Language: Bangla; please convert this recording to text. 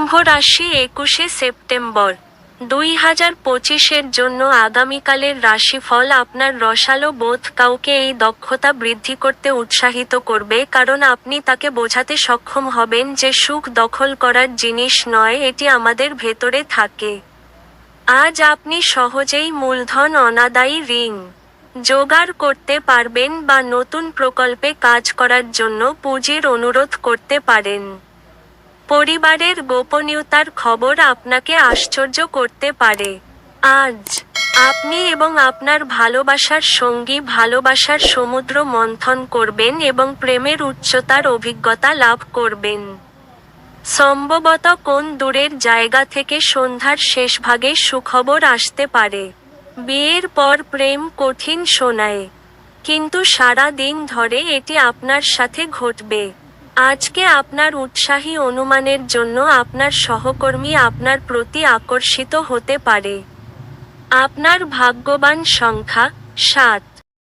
কুম্ভ রাশি 21শে সেপ্টেম্বর 2025-এর জন্য আগামীকালের রাশিফল। আপনার রসালো বোধ কাউকে এই দক্ষতা বৃদ্ধি করতে উৎসাহিত করবে, কারণ আপনি তাকে বোঝাতে সক্ষম হবেন যে সুখ দখল করার জিনিস নয়, এটি আমাদের ভেতরে থাকে। আজ আপনি সহজেই মূলধন অনাদায়ী ঋণ জোগাড় করতে পারবেন বা নতুন প্রকল্পে কাজ করার জন্য পুঁজির অনুরোধ করতে পারেন। পরিবারের গোপনীয়তার খবর আপনাকে আশ্চর্য করতে পারে। আজ আপনি এবং আপনার ভালোবাসার সঙ্গী ভালোবাসার সমুদ্র মন্থন করবেন এবং প্রেমের উচ্চতার অভিজ্ঞতা লাভ করবেন। সম্ভবত কোন দূরের জায়গা থেকে সন্ধ্যার শেষভাগে সুখবর আসতে পারে। বিয়ের পর প্রেম কঠিন শোনায়, কিন্তু সারা দিন ধরে এটি আপনার সাথে ঘটবে। আজকে আপনার উৎসাহী অনুমানের জন্য আপনার সহকর্মী আপনার প্রতি আকর্ষিত হতে পারে। আপনার ভাগ্যবান সংখ্যা 7।